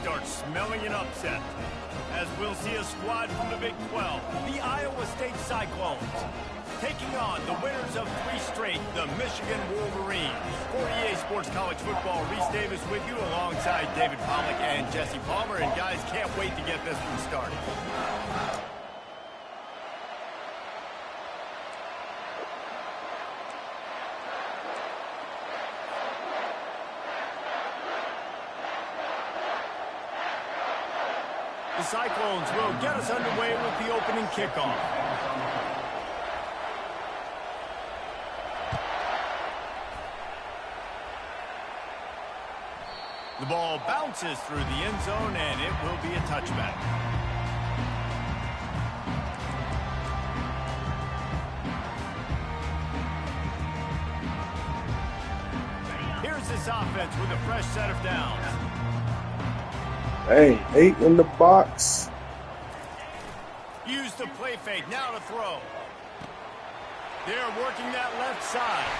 start smelling an upset, as we'll see a squad from the Big 12, the Iowa State Cyclones, taking on the winners of 3 straight, the Michigan Wolverines. For EA Sports College Football, Reese Davis with you alongside David Pollack and Jesse Palmer. And guys, can't wait to get this one started. The Cyclones will get us underway with the opening kickoff. The ball bounces through the end zone, and it will be a touchback. Here's this offense with a fresh set of downs. Hey, 8 in the box. Use the play fake, now to throw. They're working that left side.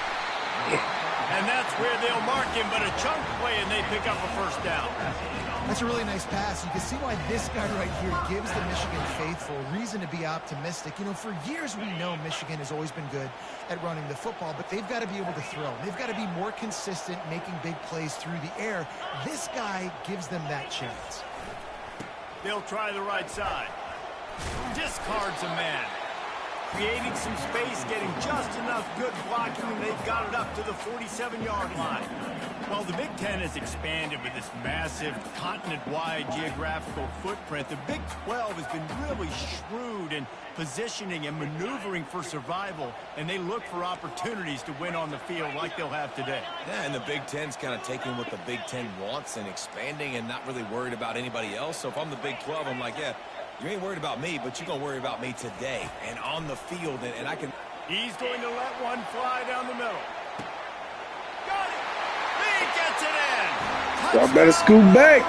And that's where they'll mark him, but a chunk play, and they pick up a first down. That's a really nice pass. You can see why this guy right here gives the Michigan faithful reason to be optimistic. You know, for years we know Michigan has always been good at running the football, but they've got to be able to throw. They've got to be more consistent making big plays through the air. This guy gives them that chance. They'll try the right side. Discards a man. Creating some space, getting just enough good blocking, and they've got it up to the 47-yard line. Well, the Big Ten has expanded with this massive continent-wide geographical footprint. The Big 12 has been really shrewd in positioning and maneuvering for survival, and they look for opportunities to win on the field like they'll have today. Yeah, and the Big Ten's kind of taking what the Big Ten wants and expanding and not really worried about anybody else. So if I'm the Big 12, I'm like, yeah, you ain't worried about me, but you're going to worry about me today and on the field, and I can... He's going to let one fly down the middle. Got it! He gets it in! Y'all better scoot back.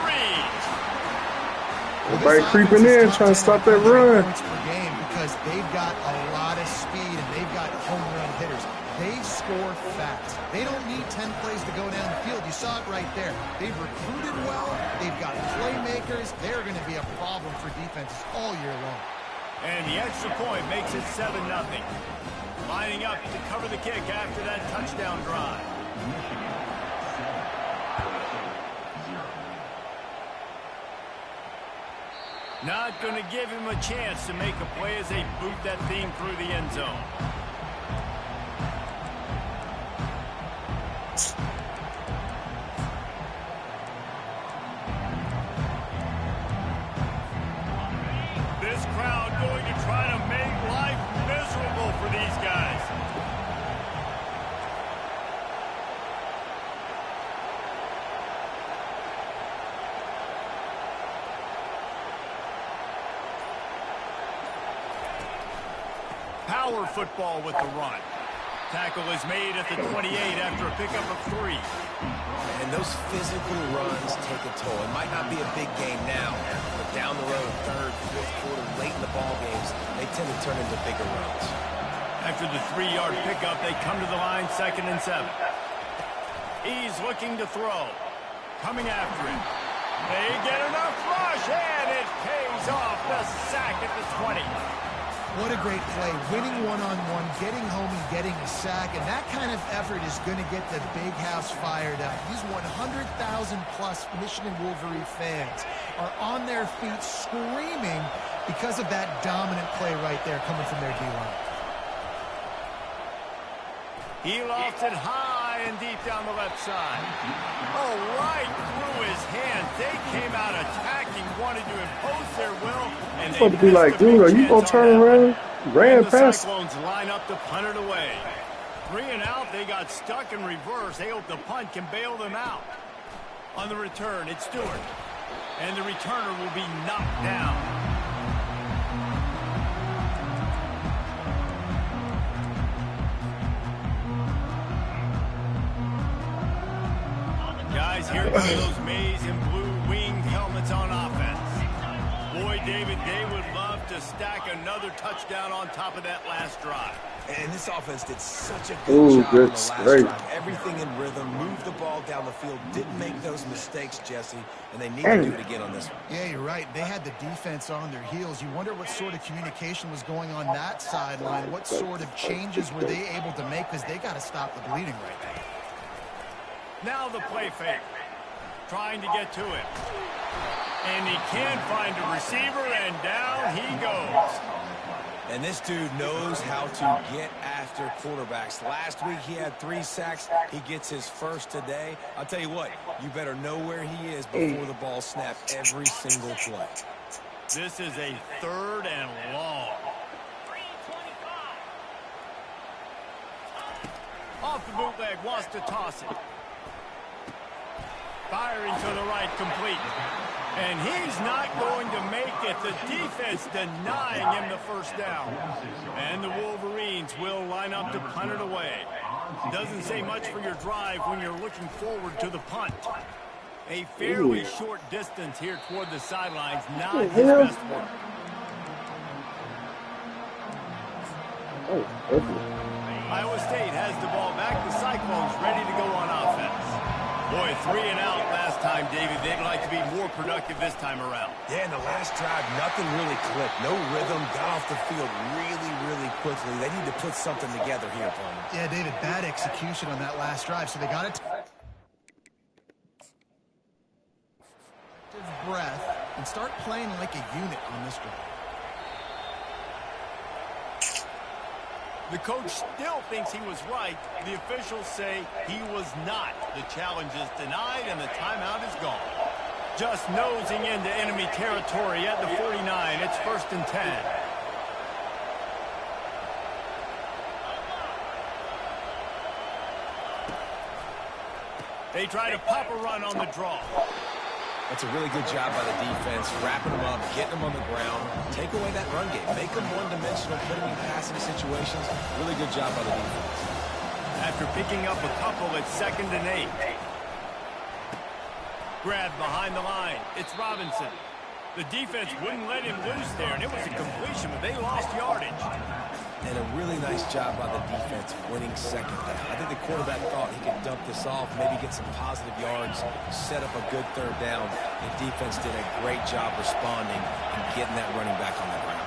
Everybody creeping in, trying to stop that run. Points per game because they've got a lot of speed and they've got home run hitters. They score fast. They don't need 10 plays to go down the field. You saw it right there. They've recruited well. They've got playmakers. They're going to be a problem for defenses all year long. And the extra point makes it 7-0. Lining up to cover the kick after that touchdown drive. Not going to give him a chance to make a play as they boot that thing through the end zone. This crowd going to try to make life miserable for these guys. Power football with the run. Tackle is made at the 28 after a pickup of 3. And those physical runs take a toll. It might not be a big game now, but down the road, third, fourth quarter, late in the ball games, they tend to turn into bigger runs. After the 3-yard pickup, they come to the line 2nd and 7. He's looking to throw. Coming after him. They get enough rush, and it pays off. The sack at the 20. What a great play. Winning one-on-one, getting home and getting a sack, and that kind of effort is going to get the big house fired up. These 100,000-plus Michigan Wolverine fans are on their feet screaming because of that dominant play right there coming from their D-line. He lofted high and deep down the left side. Oh, right through his hands. They came out attacking, wanted to impose their will. And It's supposed to be like, dude, are you going to turn around? Ran past. The Cyclones line up to punt it away. 3 and out, they got stuck in reverse. They hope the punt can bail them out. On the return, it's Stewart. And the returner will be knocked down. Guys, here come those maize and blue winged helmets on offense. Boy, David, they would love to stack another touchdown on top of that last drive. And this offense did such a good job good on the last straight. drive. Everything in rhythm, moved the ball down the field, didn't make those mistakes, Jesse, and they need to do it again on this one. Yeah, you're right. They had the defense on their heels. You wonder what sort of communication was going on that sideline. What sort of changes were they able to make, because they got to stop the bleeding right now. Now the play fake. Trying to get to it. And he can't find a receiver, and down he goes. And this dude knows how to get after quarterbacks. Last week he had 3 sacks. He gets his first today. I'll tell you what, you better know where he is before the ball snaps every single play. This is a 3rd and long. Off the bootleg, wants to toss it. Firing to the right, complete. And he's not going to make it. The defense denying him the first down. And the Wolverines will line up to punt it away. Doesn't say much for your drive when you're looking forward to the punt. A fairly short distance here toward the sidelines. Not his best work. Iowa State has the ball back. The Cyclones ready to go on offense. Boy, 3 and out last time, David. They'd like to be more productive this time around. Yeah, in the last drive, nothing really clicked. No rhythm, got off the field really, really quickly. They need to put something together here, Palmer. Yeah, David, bad execution on that last drive, so they got it. Breath and start playing like a unit on this drive. The coach still thinks he was right. The officials say he was not. The challenge is denied, and the timeout is gone. Just nosing into enemy territory at the 49. It's 1st and 10. They try to pop a run on the draw. That's a really good job by the defense, wrapping them up, getting them on the ground. Take away that run game. Make them one-dimensional, put them in passing situations. Really good job by the defense. After picking up a couple, it's 2nd and 8. Grab behind the line. It's Robinson. The defense wouldn't let him loose there, and it was a completion, but they lost yardage. And a really nice job by the defense winning 2nd down. I think the quarterback thought he could dump this off, maybe get some positive yards, set up a good 3rd down. The defense did a great job responding and getting that running back on the ground.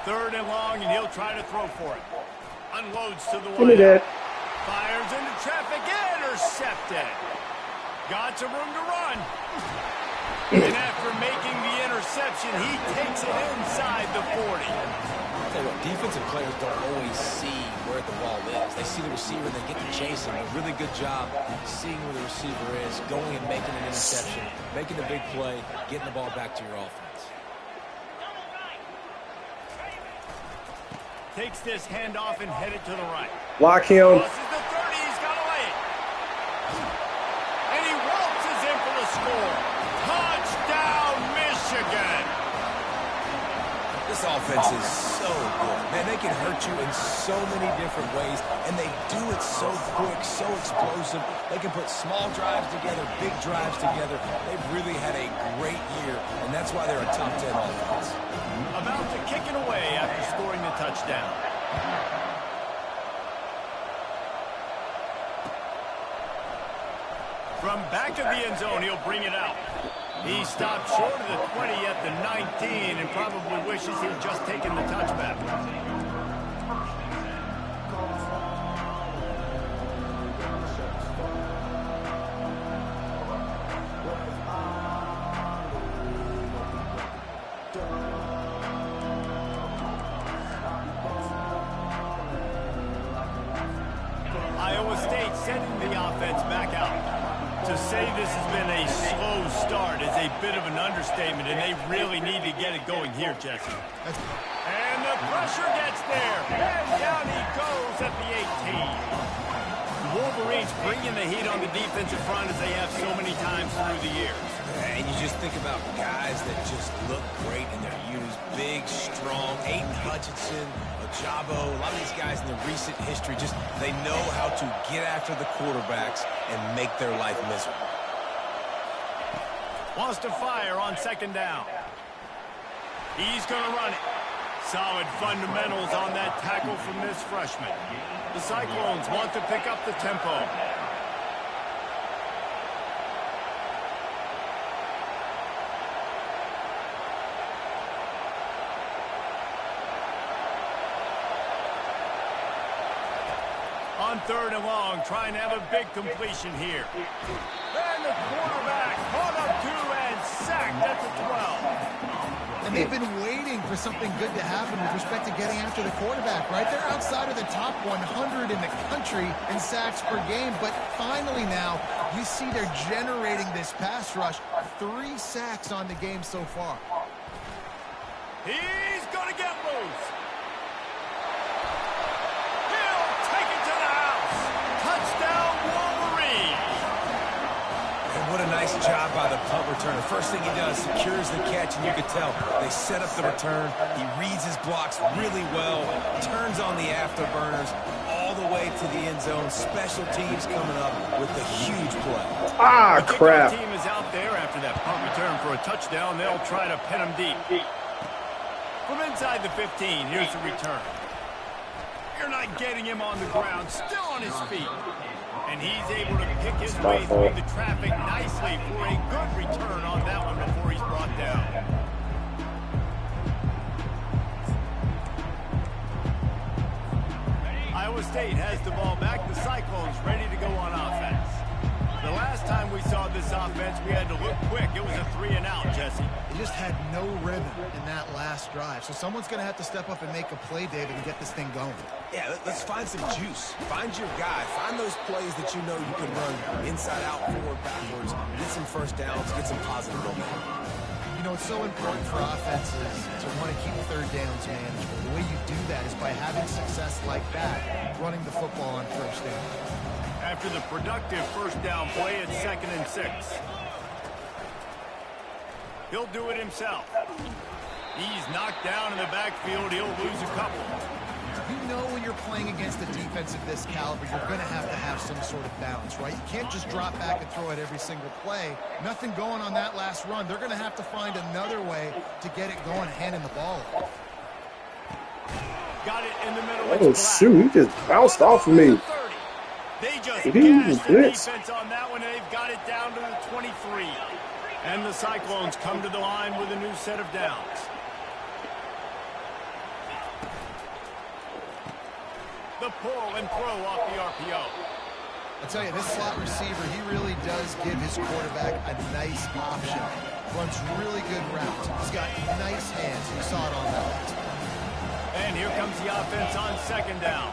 Third and long, and he'll try to throw for it. Unloads to the Give me wide. that. Fires into traffic, intercepted. Got some room to run. And after making the interception, he takes it inside the 40. I'll tell you what, defensive players don't always see where the ball is. They see the receiver, they get to chase him. A really good job seeing where the receiver is, going and making an interception, making a big play, getting the ball back to your offense. Takes this handoff and headed to the right. Lock him. Crosses the 30, he's got to lay it. And he waltzes in for the score. Touchdown, Michigan. This offense is so good. Man, they can hurt you in so many different ways, and they do it so quick, so explosive. They can put small drives together, big drives together. They've really had a great year, and that's why they're a top 10 offense. About to kick it away after scoring the touchdown. From back of the end zone, he'll bring it out. He stopped short of the 20 at the 19 and probably wishes he'd just taken the touchback. Iowa State sending the offense back out. To say this has been a slow start is a bit of an understatement, and they really need to get it going here, Jesse. And the pressure gets there, and down he goes at the 18. The Wolverines bringing the heat on the defensive front as they have so many times through the years. And you just think about guys that just look great in their youth. Big, strong, Aiden Hutchinson, Ojabo, a lot of these guys in the recent history, just they know how to get after the quarterbacks and make their life miserable. Wants to fire on second down. He's going to run it. Solid fundamentals on that tackle from this freshman. The Cyclones want to pick up the tempo. On third and long, trying to have a big completion here. And the quarterback caught up to and sacked at the 12. And they've been waiting for something good to happen with respect to getting after the quarterback, right? They're outside of the top 100 in the country in sacks per game, but finally now you see they're generating this pass rush. 3 sacks on the game so far. He's going to get loose. He'll take it to the house. Touchdown, Wolverine. And what a nice job by the punt returner. First thing he does, secures the catch, and you can tell they set up the return. He reads his blocks really well, turns on the afterburners all the way to the end zone. Special teams coming up with a huge play. Ah, The crap. team is out there after that punt return for a touchdown. They'll try to pin him deep. From inside the 15, here's the return. You're not getting him on the ground, still on his feet. And he's able to pick his way through the traffic nicely for a good return on that one before he's brought down. Iowa State has the ball back. The Cyclones ready to go on offense. The last time we saw this offense, we had to look quick. It was a 3-and-out, Jesse. They just had no rhythm in that last drive. So someone's going to have to step up and make a play, David, and get this thing going. Yeah, let's find some juice. Find your guy. Find those plays that you know you can run inside out, forward, backwards, get some first downs, get some positive momentum. You know, it's so important for offenses to want to keep third downs manageable. The way you do that is by having success like that, running the football on first down. After the productive first down play, it's 2nd and 6. He'll do it himself. He's knocked down in the backfield. He'll lose a couple. You know when you're playing against a defense of this caliber, you're going to have some sort of balance, right? You can't just drop back and throw it every single play. Nothing going on that last run. They're going to have to find another way to get it going, handing the ball off. Got it in the middle. Oh, shoot. He just bounced off of me. They just He didn't gashed the blitz. defense on that one, and they've got it down to the 23. And the Cyclones come to the line with a new set of downs. The pull and throw off the RPO. I tell you, this slot receiver, he really does give his quarterback a nice option. Runs really good routes. He's got nice hands. You saw it on that last one. And here comes the offense on 2nd down.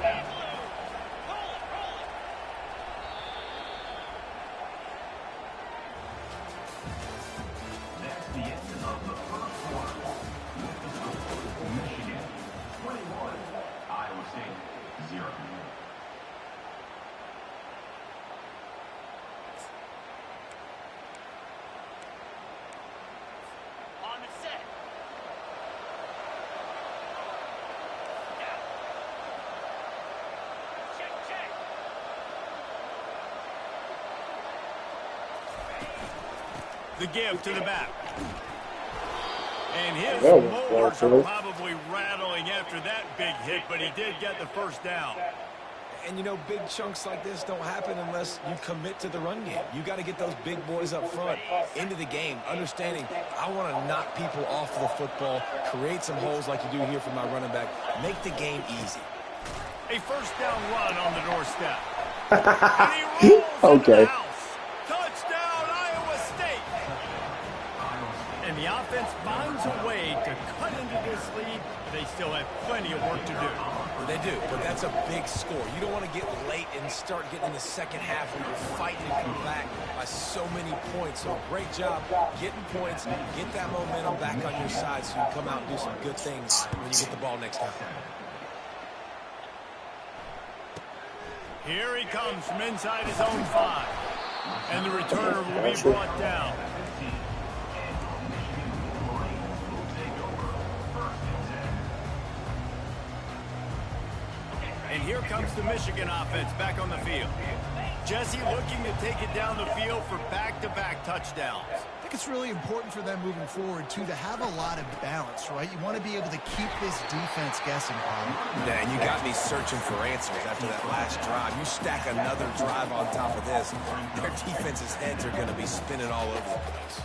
The give to the back. And his molars are probably rattling after that big hit, but he did get the first down. And, you know, big chunks like this don't happen unless you commit to the run game. You got to get those big boys up front into the game, understanding I want to knock people off the football, create some holes like you do here for my running back, make the game easy. A first down run on the doorstep. And he rolls into the house. Touchdown, Iowa State. And the offense finds a way to cut into this lead. They still have plenty of work to do. They do, but that's a big score. You don't want to get late and start getting in the second half where you're fighting and come back by so many points. So great job getting points, get that momentum back on your side so you can come out and do some good things when you get the ball next time. Here he comes from inside his own 5. And the returner will be brought down. And here comes the Michigan offense back on the field. Jesse looking to take it down the field for back-to-back touchdowns. I think it's really important for them moving forward, too, to have a lot of balance, right? You want to be able to keep this defense guessing, Paul. Yeah, and you got me searching for answers after that last drive. You stack another drive on top of this, their defense's heads are going to be spinning all over the place.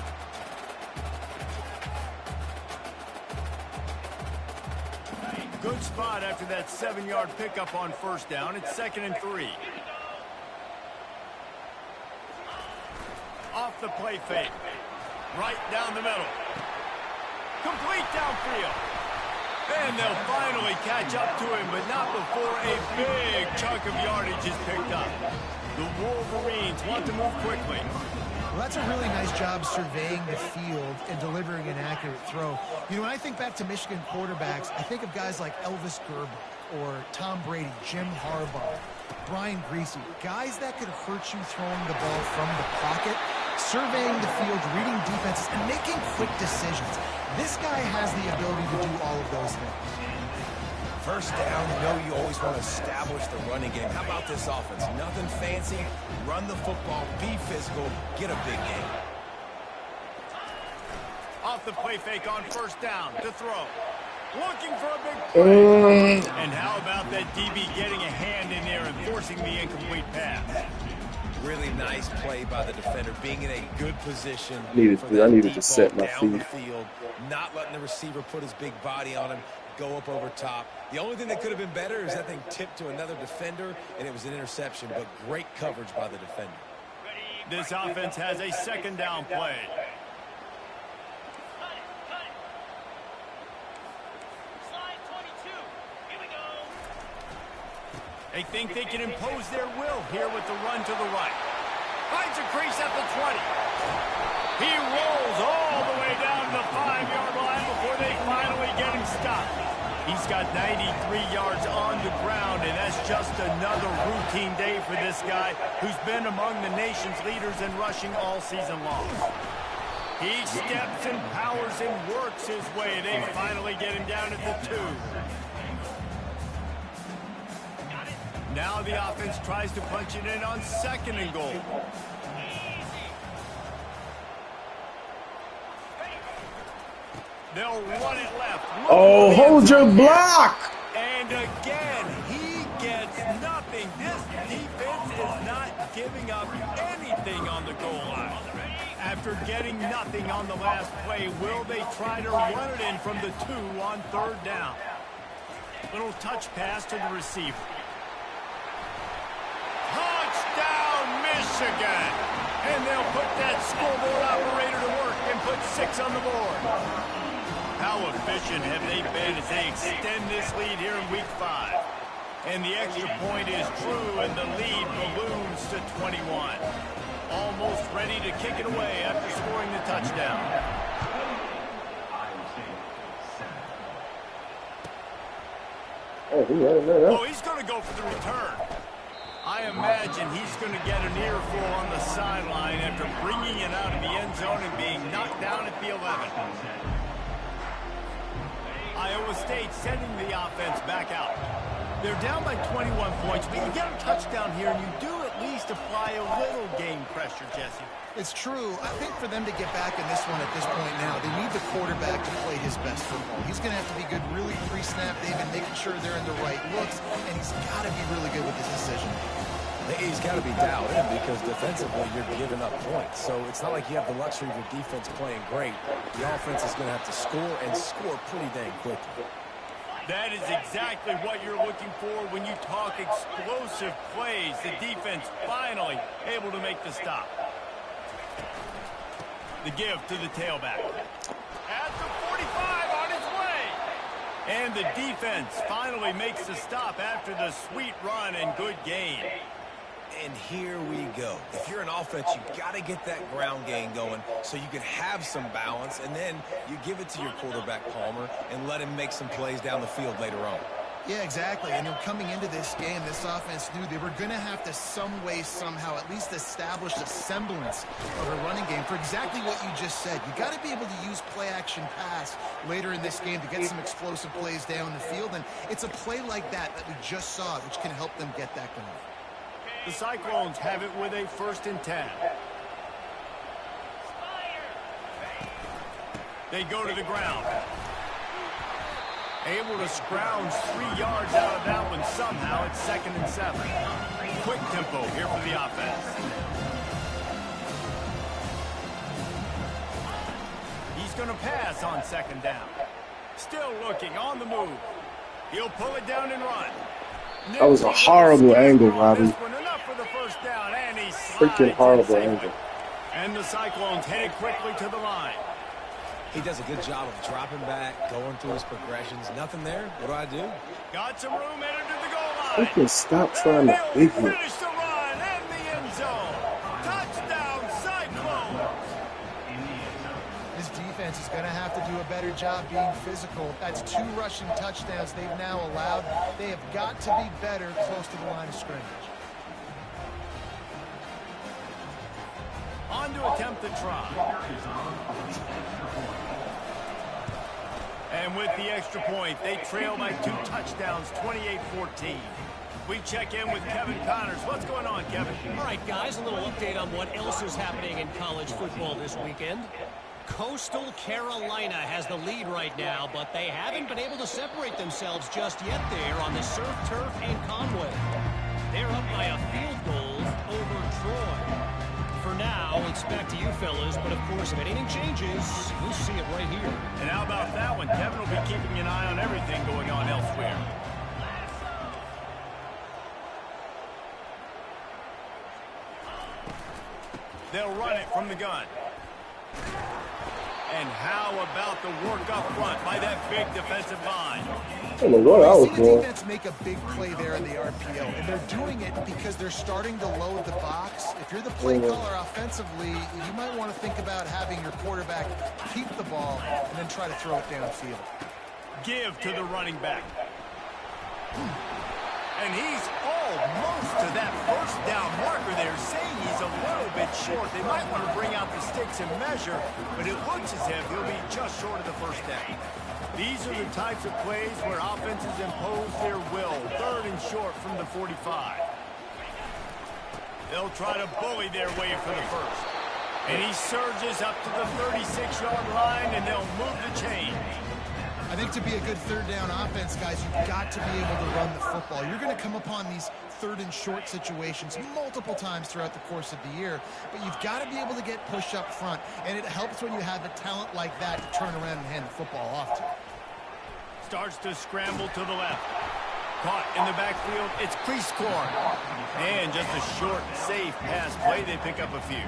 Good spot after that 7-yard pickup on first down. It's 2nd and 3. Off the play fake. Right down the middle. Complete downfield. And they'll finally catch up to him, but not before a big chunk of yardage is picked up. The Wolverines want to move quickly. Well, that's a really nice job surveying the field and delivering an accurate throw. You know, when I think back to Michigan quarterbacks, I think of guys like Elvis Gerber or Tom Brady, Jim Harbaugh, Brian Griese, guys that could hurt you throwing the ball from the pocket, surveying the field, reading defenses, and making quick decisions. This guy has the ability to do all of those things. First down, you know you always want to establish the running game. How about this offense? Nothing fancy. Run the football, be physical, get a big game. Off the play fake on first down to throw. Looking for a big play. And how about that DB getting a hand in there and forcing the incomplete pass? Really nice play by the defender, being in a good position. I needed to set my down the feet. field, not letting the receiver put his big body on him, go up over top. The only thing that could have been better is that thing tipped to another defender, and it was an interception, but great coverage by the defender. This offense has a 2nd down play. They think they can impose their will here with the run to the right. Finds a crease at the 20. He rolls all the way down the 5-yard line before they finally get him stopped. He's got 93 yards on the ground, and that's just another routine day for this guy who's been among the nation's leaders in rushing all season long. He steps and powers and works his way. They finally get him down at the 2. Now the offense tries to punch it in on 2nd and goal. They'll run it left. Oh, hold your block! And again, he gets nothing. This defense is not giving up anything on the goal line. After getting nothing on the last play, will they try to run it in from the 2 on 3rd down? Little touch pass to the receiver. Touchdown, Michigan! And they'll put that scoreboard operator to work and put 6 on the board. How efficient have they been as they extend this lead here in Week 5? And the extra point is true, and the lead balloons to 21. Almost ready to kick it away after scoring the touchdown. Oh, he's going to go for the return. I imagine he's going to get an earful on the sideline after bringing it out of the end zone and being knocked down at the 11. Iowa State sending the offense back out. They're down by 21 points, but you get a touchdown here, and you do at least apply a little game pressure, Jesse. It's true. I think for them to get back in this one at this point now, they need the quarterback to play his best football. He's going to have to be good really pre-snap, David, making sure they're in the right looks, and he's got to be really good with his decision. He's got to be dialed in because defensively you're giving up points. So it's not like you have the luxury of your defense playing great. The offense is going to have to score and score pretty dang quickly. That is exactly what you're looking for when you talk explosive plays. The defense finally able to make the stop. The give to the tailback. At the 45 on his way. And the defense finally makes the stop after the sweet run and good gain. And here we go. If you're an offense, you've got to get that ground game going so you can have some balance, and then you give it to your quarterback, Palmer, and let him make some plays down the field later on. Yeah, exactly. And coming into this game, this offense knew they were going to have to some way, somehow, at least establish a semblance of a running game for exactly what you just said. You got to be able to use play-action pass later in this game to get some explosive plays down the field. And it's a play like that we just saw, which can help them get that going. The Cyclones have it with a 1st and 10. They go to the ground. Able to scrounge 3 yards out of that one somehow. It's 2nd and 7. Quick tempo here for the offense. He's going to pass on 2nd down. Still looking on the move. He'll pull it down and run. That was a horrible angle, Robbie. Enough for the 1st down, and he Freaking horrible angle. And the Cyclones headed quickly to the line. He does a good job of dropping back, going through his progressions. Nothing there. What do? Got some room, entered to the goal line. They can stop trying to big hit. Finish the run and the end zone. Touchdown, Cyclones. This defense is going to have to do a better job being physical. That's 2 rushing touchdowns they've now allowed. They have got to be better close to the line of scrimmage. On to attempt the try. And with the extra point, they trail by 2 touchdowns, 28-14. We check in with Kevin Connors. What's going on, Kevin? All right, guys, a little update on what else is happening in college football this weekend. Coastal Carolina has the lead right now, but they haven't been able to separate themselves just yet there on the surf turf in Conway. They're up by a field goal over Troy. For now, it's back to you fellas, but of course, if anything changes, we'll see it right here. And how about that one? Kevin will be keeping an eye on everything going on elsewhere. They'll run it from the gun. And how about the work up front by that big defensive line? I don't know what I was We've seen the doing. defense make a big play there in the RPO, and they're doing it because they're starting to load the box. If you're the play caller offensively, you might want to think about having your quarterback keep the ball and then try to throw it downfield. Give to the running back. And he's almost to that 1st down marker there, saying he's a little bit short. They might want to bring out the sticks and measure, but it looks as if he'll be just short of the 1st down. These are the types of plays where offenses impose their will. 3rd and short from the 45. They'll try to bully their way for the 1st. And he surges up to the 36-yard line, and they'll move the chain. I think to be a good 3rd down offense, guys, you've got to be able to run the football. You're going to come upon these 3rd and short situations multiple times throughout the course of the year, but you've got to be able to get push up front, and it helps when you have a talent like that to turn around and hand the football off to. Starts to scramble to the left. Caught in the backfield, it's Prieskorn. And just a short, safe pass play, they pick up a few.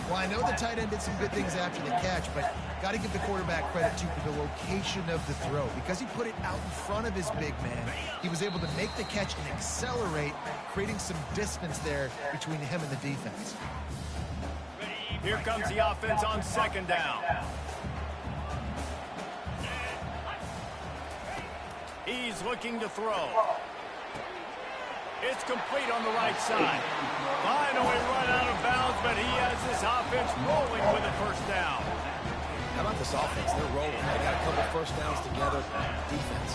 Well, I know the tight end did some good things after the catch, but got to give the quarterback credit, too, for the location of the throw. Because he put it out in front of his big man, he was able to make the catch and accelerate, creating some distance there between him and the defense. Here comes the offense on 2nd down. He's looking to throw. It's complete on the right side. Finally run out of bounds, but he has this offense rolling with a 1st down. How about this offense? They're rolling. They got a couple 1st downs together. Defense.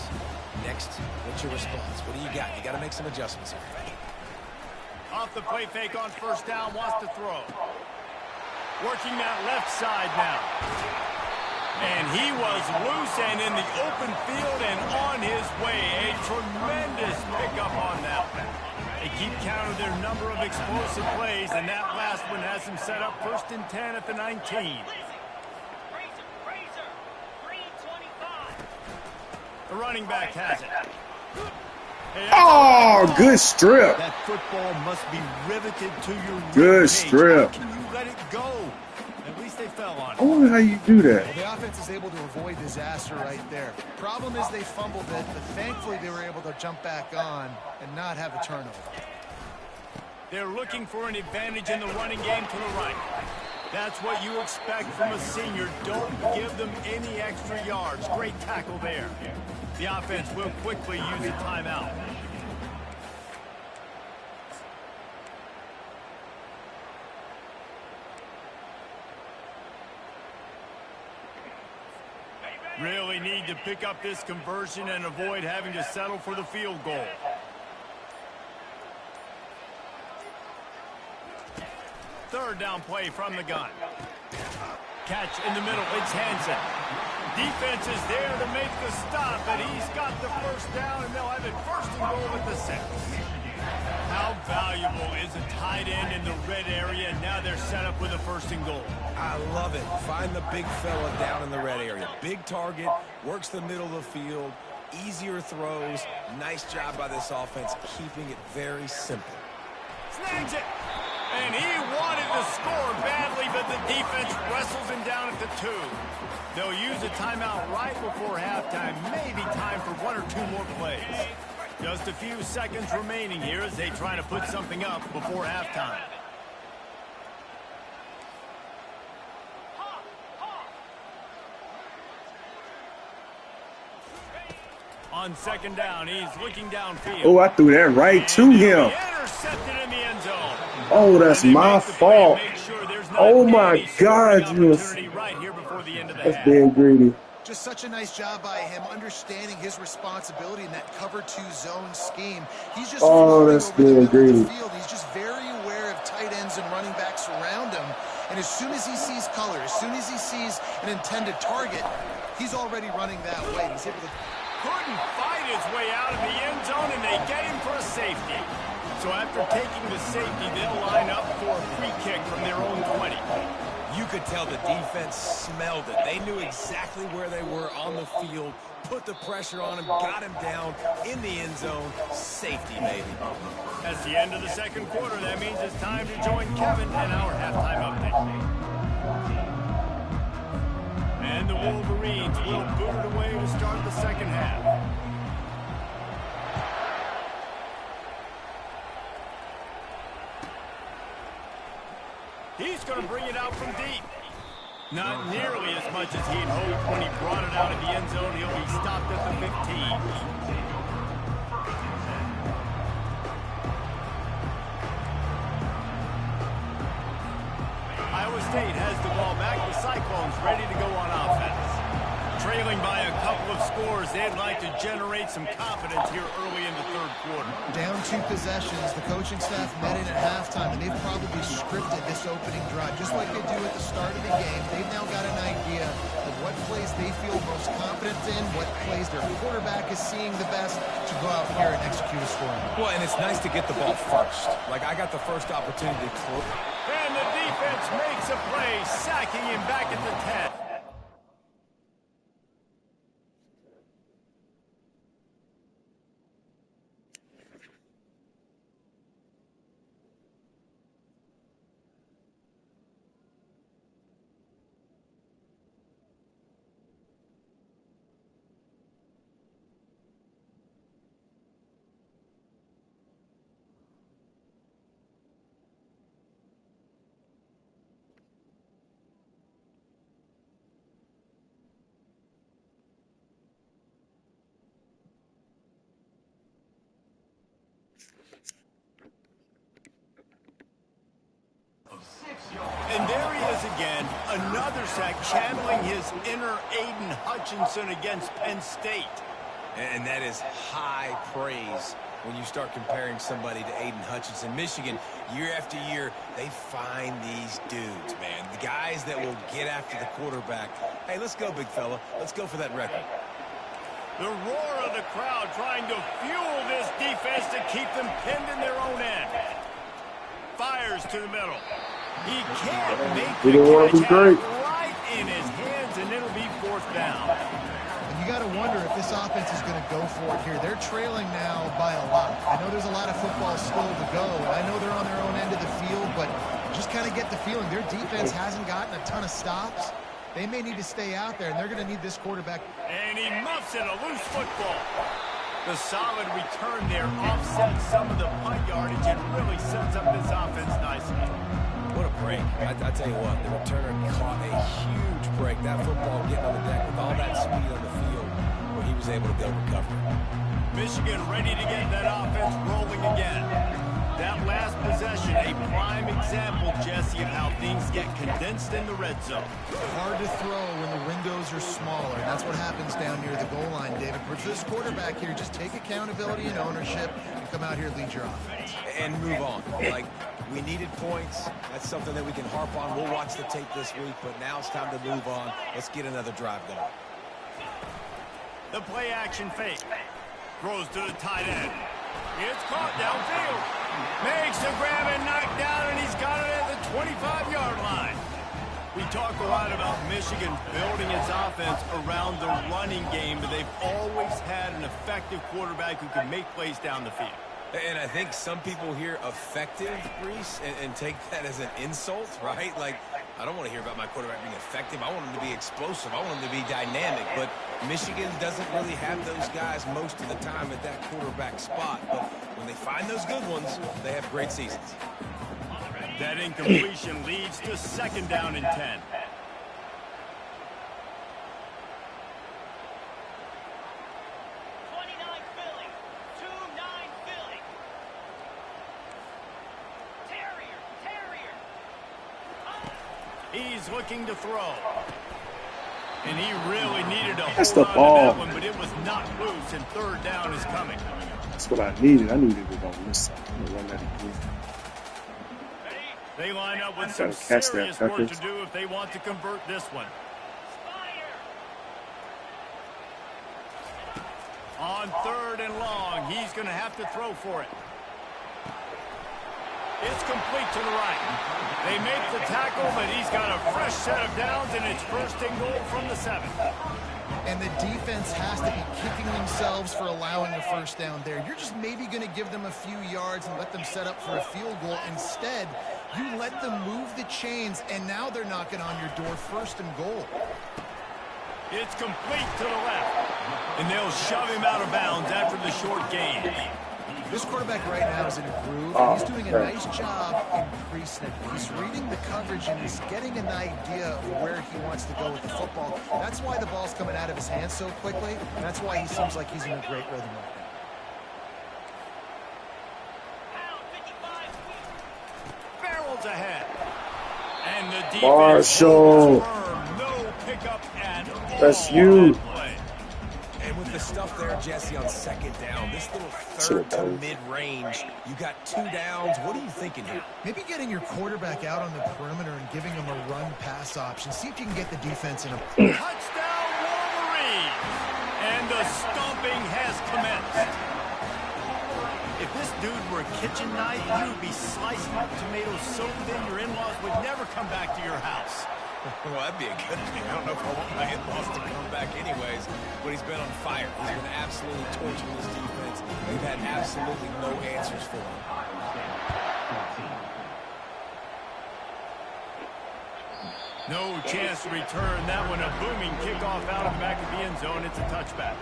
Next, what's your response? What do you got? You got to make some adjustments here. Off the play fake on 1st down, wants to throw. Working that left side now. And he was loose and in the open field and on his way. A tremendous pickup on that one. They keep count of their number of explosive plays, and that last one has them set up 1st and 10 at the 19. The running back has it. Oh, good strip. That football must be riveted to your Good rib cage. strip. How can you let it go? At least they fell on it. I wonder how you do that. Well, the offense is able to avoid disaster right there. Problem is they fumbled it, but thankfully they were able to jump back on and not have a turnover. They're looking for an advantage in the running game to the right. That's what you expect from a senior. Don't give them any extra yards. Great tackle there. The offense will quickly use a timeout. Really need to pick up this conversion and avoid having to settle for the field goal. Third down play from the gun. Catch in the middle. It's Hansen. Defense is there to make the stop, and he's got the first down, and they'll have it first and goal at the 6. How valuable is a tight end in the red area? Now they're set up with a first and goal. I love it. Find the big fella down in the red area. Big target, works the middle of the field, easier throws. Nice job by this offense, keeping it very simple. Snags it. And he wanted to score badly, but the defense wrestles him down at the 2. They'll use a timeout right before halftime. Maybe time for 1 or 2 more plays. Just a few seconds remaining here as they try to put something up before halftime. On second down, he's looking downfield. Oh, I threw that right to him. Intercepted in the end zone. Oh, that's my fault. Oh, my God, Julius. Right here before the end of the That's half. being greedy. Just such a nice job by him understanding his responsibility in that cover 2 zone scheme. He's just that's being greedy. field. He's just very aware of tight ends and running backs around him. And as soon as he sees color, as soon as he sees an intended target, he's already running that way. He's able to... Couldn't fight his way out of the end zone, and they get him for a safety. So after taking the safety, they'll line up for a free kick from their own 20. You could tell the defense smelled it. They knew exactly where they were on the field, put the pressure on him, got him down in the end zone. Safety, baby. That's the end of the second quarter. That means it's time to join Kevin and our halftime update. And the Wolverines will boot it away to start the second half. He's going to bring it out from deep. Not nearly as much as he'd hoped when he brought it out of the end zone. He'll be stopped at the 15. Iowa State has the ball back. The Cyclones ready to go on offense. Trailing by a couple of scores, they'd like to generate some confidence here early in the third quarter. Down 2 possessions, the coaching staff met in at halftime, and they've probably scripted this opening drive, just like they do at the start of the game. They've now got an idea of what plays they feel most confident in, what plays their quarterback is seeing the best to go out here and execute a score. Well, and it's nice to get the ball first. Like, I got the first opportunity to close. And the defense makes a play, sacking him back at the 10. And there he is again, another sack, channeling his inner Aiden Hutchinson against Penn State. And that is high praise when you start comparing somebody to Aiden Hutchinson. Michigan, year after year, they find these dudes, man. The guys that will get after the quarterback. Hey, let's go, big fella. Let's go for that record. The roar of the crowd trying to fuel this defense to keep them pinned in their own end. Fires to the middle. He can't make the catch right in his hands, and it'll be fourth down. And you got to wonder if this offense is going to go for it here. They're trailing now by a lot. I know there's a lot of football still to go, and I know they're on their own end of the field, but just kind of get the feeling their defense hasn't gotten a ton of stops. They may need to stay out there, and they're going to need this quarterback. And he muffs it, a loose football. The solid return there offsets some of the punt yardage and really sets up this offense nicely. What a break. I tell you what, the returner caught a huge break. That football getting on the deck with all that speed on the field where he was able to go recover. Michigan ready to get that offense rolling again. That last possession, a prime example, Jesse, of how things get condensed in the red zone. Hard to throw when the windows are smaller. That's what happens down near the goal line, David. For this quarterback here, just take accountability and ownership and come out here and lead your offense. And move on. Like, we needed points. That's something that we can harp on. We'll watch the tape this week, but now it's time to move on. Let's get another drive going. The play action fake. Throws to the tight end. It's caught downfield. Makes the grab and knocked down, and he's got it at the 25-yard line. We talk a lot about Michigan building its offense around the running game, but they've always had an effective quarterback who can make plays down the field. And I think some people hear effective, Reese, and take that as an insult, right? Like, I don't want to hear about my quarterback being effective. I want him to be explosive. I want him to be dynamic. But Michigan doesn't really have those guys most of the time at that quarterback spot. But when they find those good ones, they have great seasons. That incompletion leads to 2nd down and 10. He's looking to throw. And he really needed a hold on to that one, but it was not loose, and 3rd down is coming. That's what I needed. I needed it on this side. I'm gonna run that again. They line up with some serious work to do if they want to convert this one. On 3rd and long, he's going to have to throw for it. It's complete to the right. They make the tackle, but he's got a fresh set of downs, and it's 1st and goal from the 7. And the defense has to be kicking themselves for allowing a 1st down there. You're just maybe going to give them a few yards and let them set up for a field goal. Instead, you let them move the chains, and now they're knocking on your door, 1st and goal. It's complete to the left, and they'll shove him out of bounds after the short gain. This quarterback right now is in a groove, and he's doing a nice job increasing it. He's reading the coverage, and he's getting an idea of where he wants to go with the football. That's why the ball's coming out of his hands so quickly, and that's why he seems like he's in a great rhythm right now. Barrels ahead. And the defense Marshall. No pickup at all. That's you. And with the stuff there, Jesse, on 2nd down, this little 3rd to mid-range, you got 2 downs. What are you thinking here? Maybe getting your quarterback out on the perimeter and giving him a run-pass option. See if you can get the defense in a... Touchdown, Wolverine! And the stomping has commenced. If this dude were a kitchen knife, you would be slicing up tomatoes so thin your in-laws would never come back to your house. Well, that'd be a good thing. I don't know if I want my in-laws to come back anyways, but he's been on fire. He's been absolutely torching this defense. They've had absolutely no answers for him. No chance to return that one. A booming kickoff out of the back of the end zone. It's a touchback.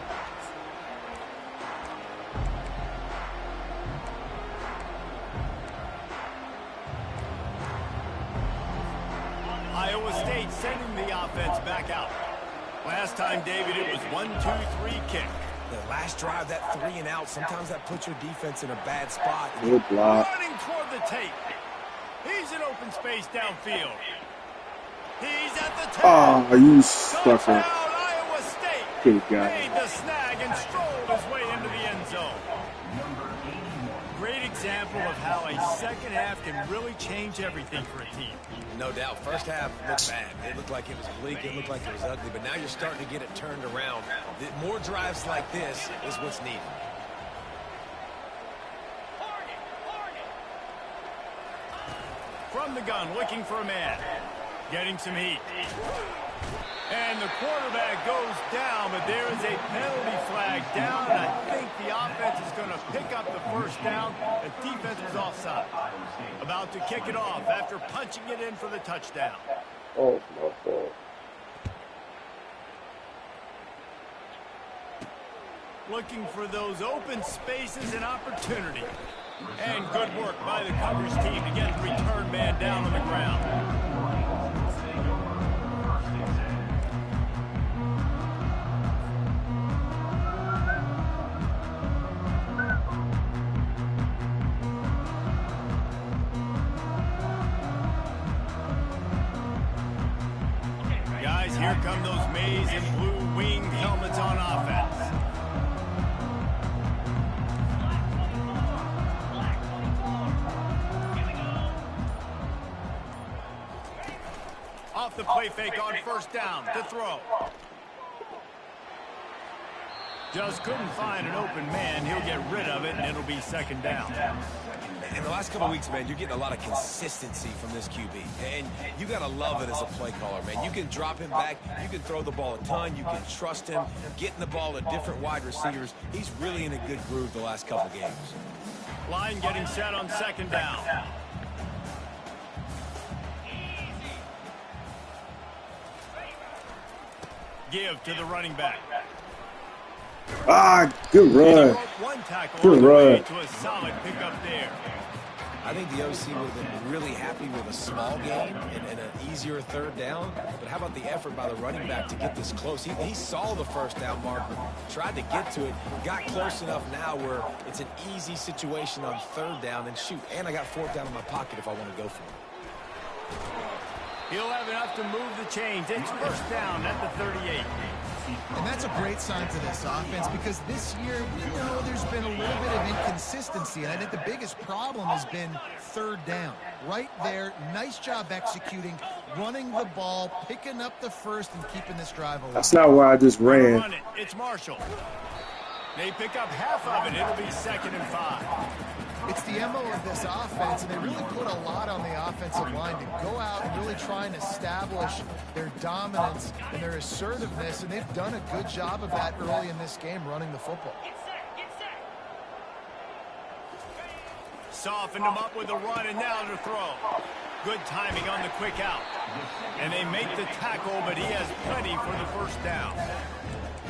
Iowa State sending the offense back out. Last time, David, it was 1-2-3 kick. The last drive, that 3 and out, sometimes that puts your defense in a bad spot. Good block. Running toward the tape. He's in open space downfield. He's at the tape. Oh, you sucker. Iowa State Good guy. made the snag and strolled his way into the end zone. Great example of how a 2nd half can really change everything for a team. No doubt. 1st half looked bad. It looked like it was bleak. It looked like it was ugly. But now you're starting to get it turned around. More drives like this is what's needed. From the gun, looking for a man. Getting some heat. And the quarterback goes down, but there is a penalty flag down. And I think the offense is going to pick up the 1st down. The defense was offside. About to kick it off after punching it in for the touchdown. Oh, my God. Looking for those open spaces and opportunity. And good work by the coverage team to get the return man down on the ground. Guys, here come those maize and blue winged helmets on offense. Off the play fake on first down to throw. Just couldn't find an open man. He'll get rid of it, and it'll be second down. In the last couple of weeks, man, you're getting a lot of consistency from this QB. And you got to love it as a play caller, man. You can drop him back. You can throw the ball a ton. You can trust him. Getting the ball to different wide receivers. He's really in a good groove the last couple games. Line getting set on second down. Give to the running back. Ah, good run. One tackle Good on the way run. to a solid pickup there. I think the OC would have been really happy with a small gain and an easier third down. But how about the effort by the running back to get this close? He saw the first down marker, tried to get to it, got close enough now where it's an easy situation on third down. And shoot, and I got fourth down in my pocket if I want to go for it. He'll have enough to move the chains. It's first down at the 38. And that's a great sign for this offense because this year we know there's been a little bit of inconsistency. And I think the biggest problem has been third down. Right there, nice job executing, running the ball, picking up the first, and keeping this drive alive. That's not why I just ran. Run it. It's Marshall. They pick up half of it. It'll be 2nd and 5. It's the MO of this offense, and they really put a lot on the offensive line to go out and really try and establish their dominance and their assertiveness, and they've done a good job of that early in this game running the football. Softened him up with a run, and now to throw. Good timing on the quick out. And they make the tackle, but he has plenty for the first down.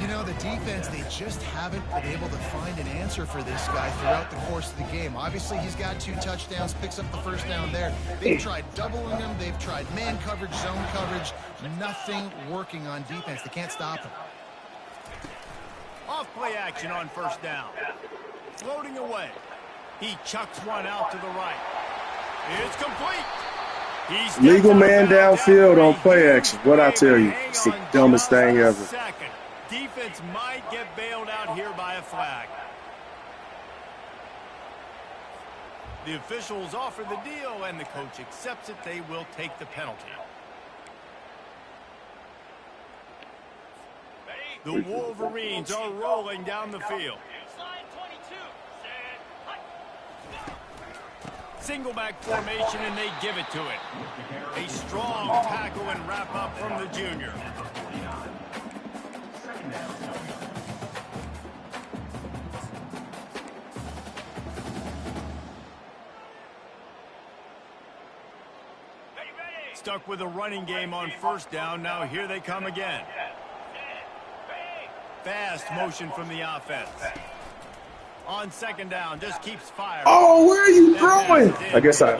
You know, the defense, they just haven't been able to find an answer for this guy throughout the course of the game. Obviously, he's got 2 touchdowns, picks up the first down there. They've tried doubling him. They've tried man coverage, zone coverage. Nothing working on defense. They can't stop him. Off play action on first down. Floating away. He chucks one out to the right. It's complete. He's Legal man downfield on play action. What I tell you, it's the dumbest thing ever. Second. Defense might get bailed out here by a flag. The officials offer the deal, and the coach accepts it. They will take the penalty. The Wolverines are rolling down the field. Single back formation, and they give it to it. A strong tackle and wrap up from the junior. Stuck with a running game on first down. Now here they come again. Fast motion from the offense. On second down, just keeps firing. Oh, where are you throwing? I guess that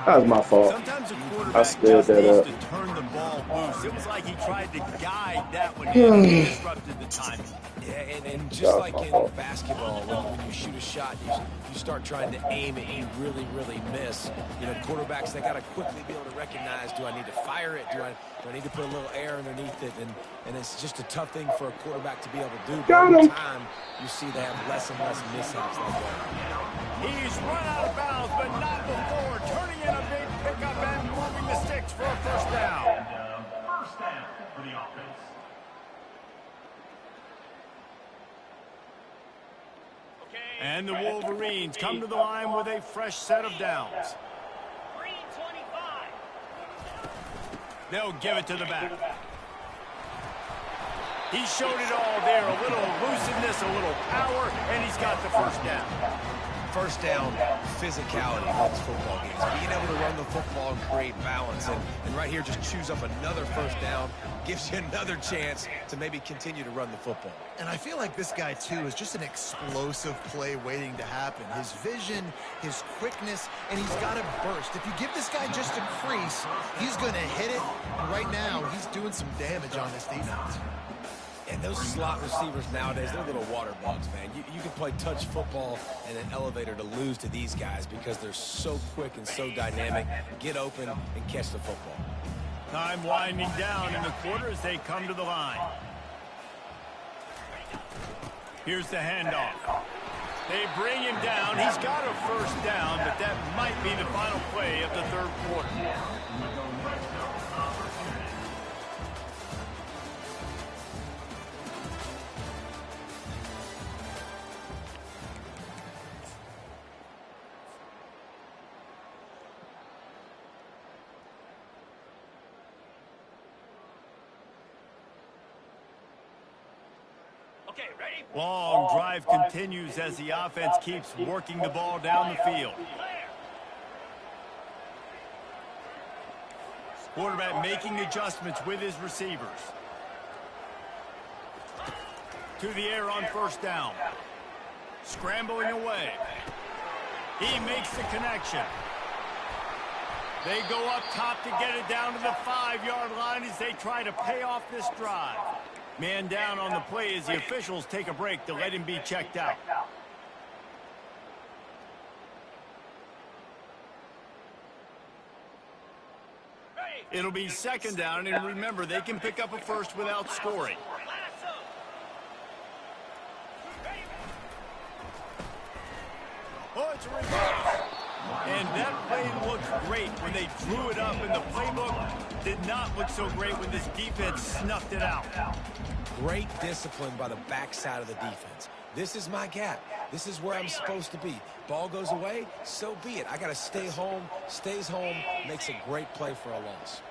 was my fault. Sometimes a I quarterback spilled just that needs up. to turn the ball loose. It was like he tried to guide that one in. He disrupted the timing. Yeah, and just like in basketball, when you shoot a shot, you start trying to aim it, you really, really miss. You know, quarterbacks, they got to quickly be able to recognize, do I need to fire it? Do I need to put a little air underneath it? And it's just a tough thing for a quarterback to be able to do. But over time, you see they have less and less mishaps like that. He's run out of bounds, but not before. Turning in a big pickup and moving the sticks for a first down. First down for the offense. And the Wolverines come to the line with a fresh set of downs. They'll give it to the back. He showed it all there. A little elusiveness, a little power, and he's got the first down. First down, physicality wins football games. Being able to run the football and create balance. And right here, just choose up another first down, gives you another chance to maybe continue to run the football. And I feel like this guy, too, is just an explosive play waiting to happen. His vision, his quickness, and he's got a burst. If you give this guy just a crease, he's going to hit it. And right now, he's doing some damage on this defense. And those slot receivers nowadays, they're little water bugs, man. You can play touch football in an elevator to lose to these guys because they're so quick and so dynamic. Get open and catch the football. Time winding down in the quarter as they come to the line. Here's the handoff. They bring him down. He's got a first down, but that might be the final play of the third quarter. Long drive continues as the offense keeps working the ball down the field. Quarterback making adjustments with his receivers. To the air on first down. Scrambling away. He makes the connection. They go up top to get it down to the 5-yard line as they try to pay off this drive. Man down on the play as the officials take a break to let him be checked out. It'll be second down, and remember, they can pick up a first without scoring. Oh, it's a reverse. And that play looked great when they drew it up, and the playbook did not look so great when this defense snuffed it out. Great discipline by the backside of the defense. This is my gap. This is where I'm supposed to be. Ball goes away, so be it. I got to stay home. Stays home, makes a great play for a loss.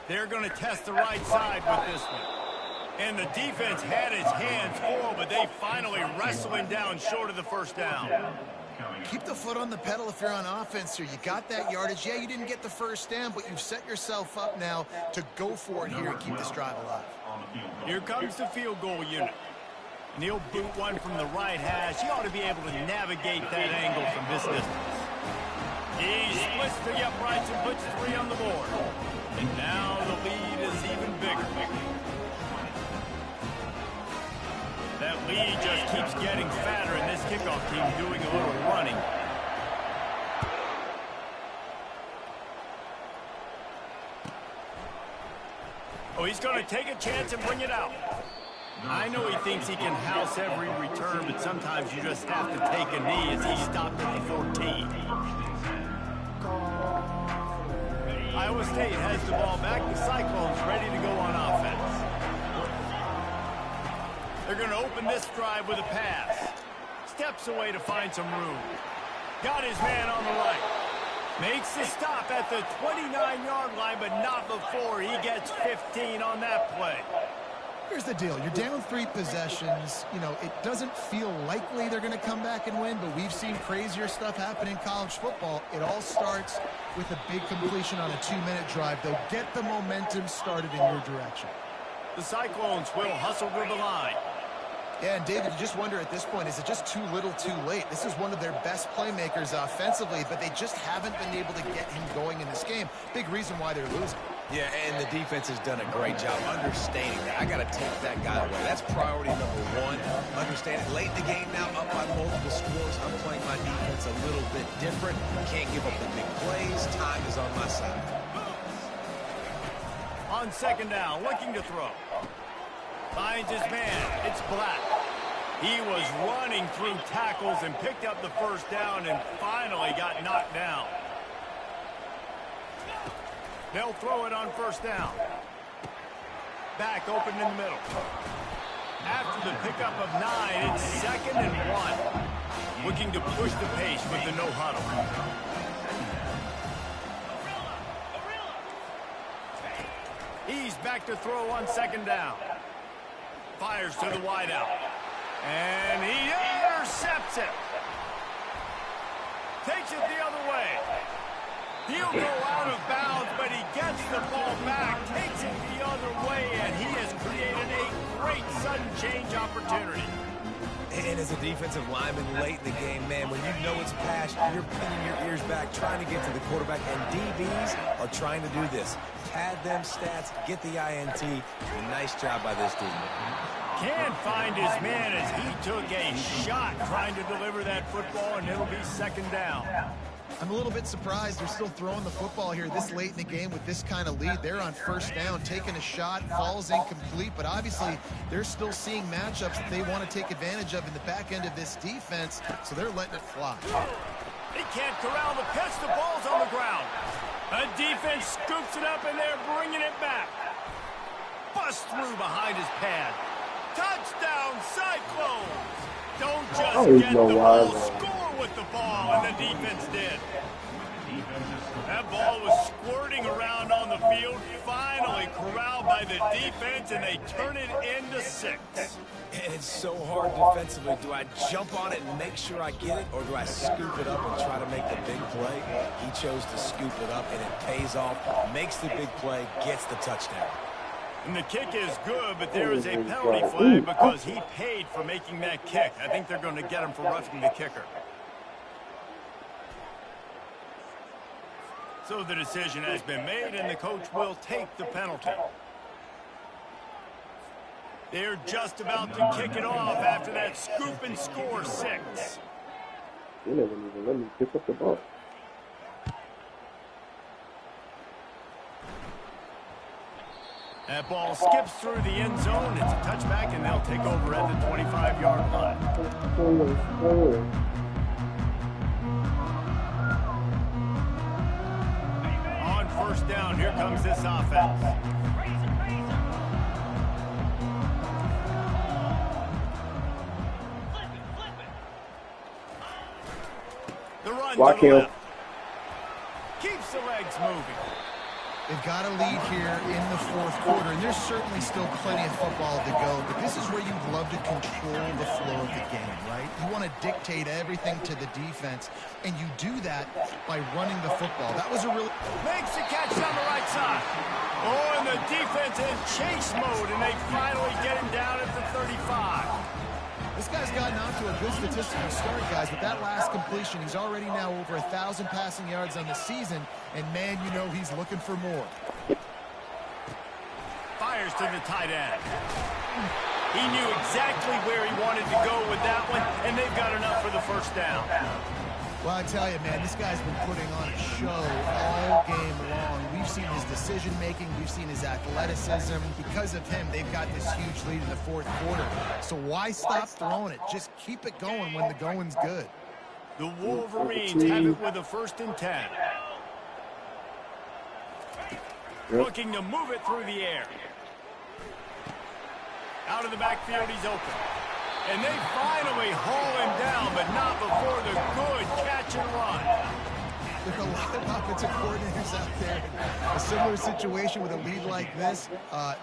They're going to test the right side with this one. And the defense had its hands full, but they finally wrestle him down short of the first down. Keep the foot on the pedal if you're on offense here. You got that yardage. Yeah, you didn't get the first down, but you've set yourself up now to go for it here and keep this drive alive. Here comes the field goal unit. And he'll boot one from the right hash. He ought to be able to navigate that angle from this distance. He splits the uprights and puts 3 on the board. And now the lead is even bigger. That lead just keeps getting fatter, and this kickoff team doing a little running. Oh, he's going to take a chance and bring it out. I know he thinks he can house every return, but sometimes you just have to take a knee as he stopped at the 14. Iowa State has the ball back. The Cyclones ready to go on offense. They're going to open this drive with a pass. Steps away to find some room. Got his man on the right. Makes the stop at the 29-yard line, but not before he gets 15 on that play. Here's the deal. You're down 3 possessions. You know, it doesn't feel likely they're going to come back and win, but we've seen crazier stuff happen in college football. It all starts with a big completion on a 2-minute drive. They'll get the momentum started in your direction. The Cyclones will hustle to the line. Yeah, and David, you just wonder at this point, is it just too little too late? This is one of their best playmakers offensively, but they just haven't been able to get him going in this game. Big reason why they're losing. Yeah, and the defense has done a great job understanding that. I got to take that guy away. That's priority number 1. Understand it. Late in the game now, up by multiple scores. I'm playing my defense a little bit different. Can't give up the big plays. Time is on my side. On second down, looking to throw. Finds his man. It's Black. He was running through tackles and picked up the first down and finally got knocked down. They'll throw it on first down. Back open in the middle. After the pickup of 9, it's 2nd and 1. Looking to push the pace with the no huddle. He's back to throw on second down. Fires to the wideout. And he intercepts it. Takes it the other way. He'll go out of bounds, but he gets the ball back, takes it the other way, and he has created a great sudden change opportunity. And as a defensive lineman late in the game, man, when you know it's past, you're pinning your ears back, trying to get to the quarterback, and DBs are trying to do this. Pad them stats, get the INT. Nice job by this team. Can't find his man as he took a shot trying to deliver that football, and it'll be second down. I'm a little bit surprised they're still throwing the football here this late in the game with this kind of lead. They're on first down, taking a shot, falls incomplete, but obviously they're still seeing matchups that they want to take advantage of in the back end of this defense, so they're letting it fly. He can't corral the pitch. The ball's on the ground. A defense scoops it up, and they're bringing it back. Bust through behind his pad. Touchdown, Cyclones! Don't just get the ball, score with the ball, and the defense did. That ball was squirting around on the field, finally corralled by the defense, and they turn it into 6. And it's so hard defensively. Do I jump on it and make sure I get it, or do I scoop it up and try to make the big play? He chose to scoop it up, and it pays off, makes the big play, gets the touchdown. And the kick is good, but there is a penalty flag because he paid for making that kick. I think they're going to get him for roughing the kicker. So the decision has been made, and the coach will take the penalty. They're just about to kick it off after that scoop and score 6. They never even let me pick up the ball. That ball skips through the end zone. It's a touchback, and they'll take over at the 25-yard line. On first down, here comes this offense. The run Block to the him. left. Keeps the legs moving. They've got a lead here in the fourth quarter, and there's certainly still plenty of football to go, but this is where you'd love to control the flow of the game, right? You want to dictate everything to the defense, and you do that by running the football. That was a really... Makes the catch on the right side. Oh, and the defense in chase mode, and they finally get him down at the 35. This guy's gotten off to a good statistical start, guys. With that last completion, he's already now over 1,000 passing yards on the season, and man, you know he's looking for more. Fires to the tight end. He knew exactly where he wanted to go with that one, and they've got enough for the first down. Well, I tell you, man, this guy's been putting on a show all game long. We've seen his decision-making. We've seen his athleticism. Because of him, they've got this huge lead in the fourth quarter. So why stop throwing it? Just keep it going when the going's good. The Wolverines have it with a 1st and 10. Looking to move it through the air. Out of the backfield, he's open. And they finally haul him down, but not before the good catch and run. There are a lot of offensive coordinators out there. A similar situation with a lead like this,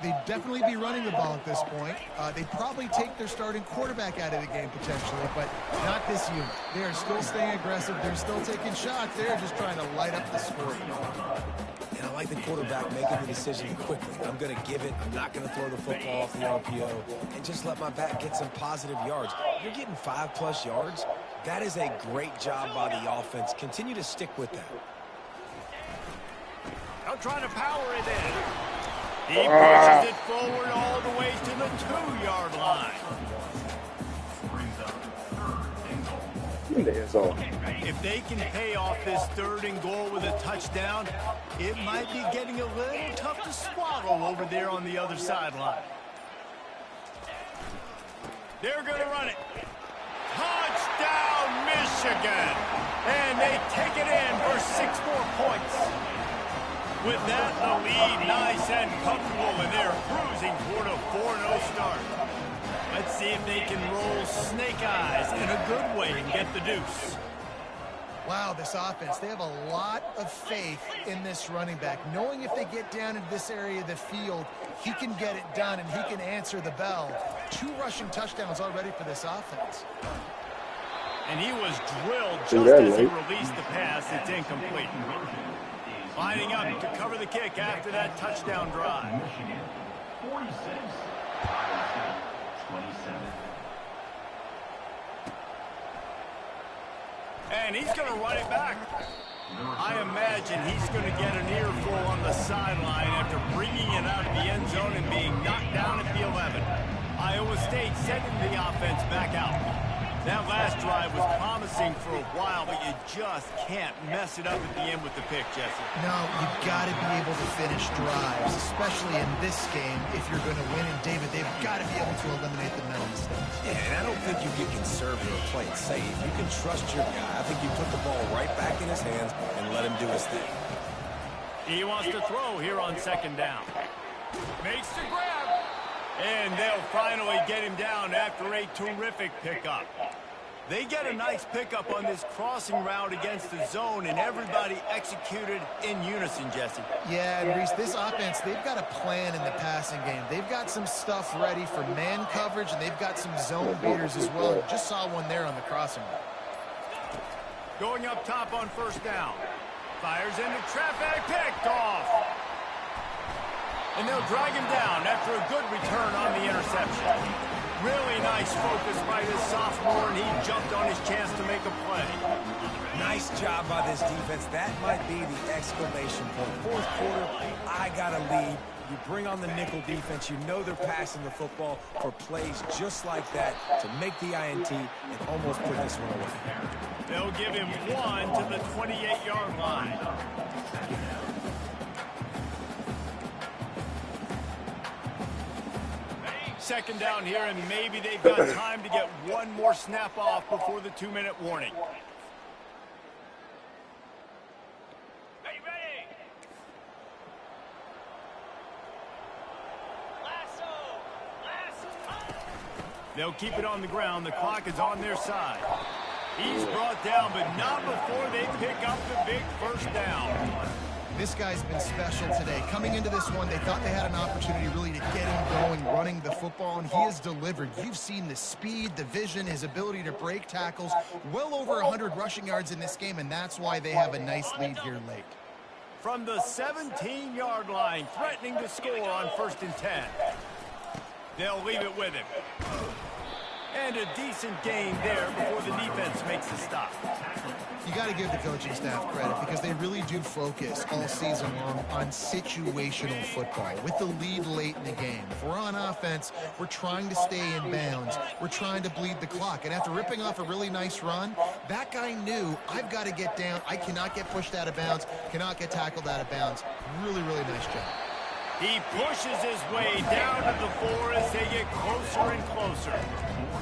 they'd definitely be running the ball at this point. They'd probably take their starting quarterback out of the game potentially, but not this unit. They are still staying aggressive. They're still taking shots. They're just trying to light up the score. And I like the quarterback making the decision quickly. I'm going to give it. I'm not going to throw the football off the RPO and just let my back get some positive yards. You're getting 5+ yards. That is a great job by the offense. Continue to stick with that. Now trying to power it in. He pushes it forward all the way to the 2-yard line. If they can pay off this 3rd and goal with a touchdown, it might be getting a little tough to swallow over there on the other sideline. They're going to run it. Touchdown, Michigan! And they take it in for 6 more points. With that, the lead nice and comfortable, and they're cruising toward a 4-0 start. Let's see if they can roll snake eyes in a good way and get the deuce. Wow, this offense, they have a lot of faith in this running back, knowing if they get down into this area of the field, he can get it done and he can answer the bell. 2 rushing touchdowns already for this offense. And he was drilled just as he released the pass. It's incomplete. Lining up to cover the kick after that touchdown drive. 46, 27. And he's going to run it back. I imagine he's going to get an earful on the sideline after bringing it out of the end zone and being knocked down at the 11. Iowa State sending the offense back out. That last drive was promising for a while, but you just can't mess it up at the end with the pick, Jesse. No, you've got to be able to finish drives, especially in this game if you're going to win. And, David, they've got to be able to eliminate the mental mistakes. Yeah, and I don't think you get conservative or play it safe. You can trust your guy. I think you put the ball right back in his hands and let him do his thing. He wants to throw here on second down. Makes the grab. And they'll finally get him down after a terrific pickup. They get a nice pickup on this crossing route against the zone, and everybody executed in unison, Jesse. Yeah, and Reese, this offense, they've got a plan in the passing game. They've got some stuff ready for man coverage, and they've got some zone beaters as well. Just saw one there on the crossing route. Going up top on first down. Fires into traffic, picked off. And they'll drag him down after a good return on the interception. Really nice focus by this sophomore, and he jumped on his chance to make a play. Nice job by this defense. That might be the exclamation point. Fourth quarter, I got a lead. You bring on the nickel defense. You know they're passing the football for plays just like that to make the INT and almost put this one away. They'll give him 1 to the 28-yard line. Second down here, and maybe they've got time to get one more snap off before the 2-minute warning. They'll keep it on the ground. The clock is on their side. He's brought down, but not before they pick up the big first down. This guy's been special today. Coming into this one, they thought they had an opportunity really to get him going, running the football, and he has delivered. You've seen the speed, the vision, his ability to break tackles. Well over 100 rushing yards in this game, and that's why they have a nice lead here late. From the 17-yard line, threatening to score on 1st and 10. They'll leave it with him. And a decent gain there before the defense makes a stop. You got to give the coaching staff credit because they really do focus all season long on situational football with the lead late in the game. If we're on offense, we're trying to stay in bounds. We're trying to bleed the clock. And after ripping off a really nice run, that guy knew, I've got to get down. I cannot get pushed out of bounds, cannot get tackled out of bounds. Really, really nice job. He pushes his way down to the 4 as they get closer and closer.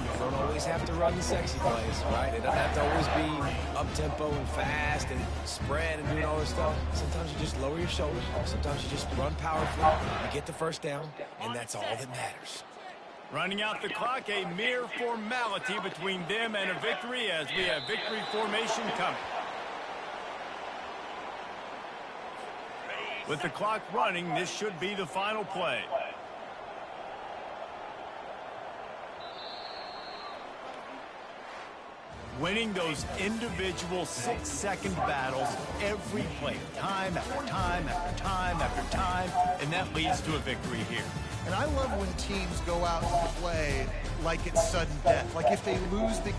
You don't always have to run the sexy plays, right? It doesn't have to always be up-tempo and fast and spread and doing all this stuff. Sometimes you just lower your shoulders. Sometimes you just run powerfully. You get the first down, and that's all that matters. Running out the clock, a mere formality between them and a victory as we have victory formation coming. With the clock running, this should be the final play. Winning those individual 6-second battles every play, time after time after time after time, and that leads to a victory here. And I love when teams go out and play like it's sudden death. Like if they lose the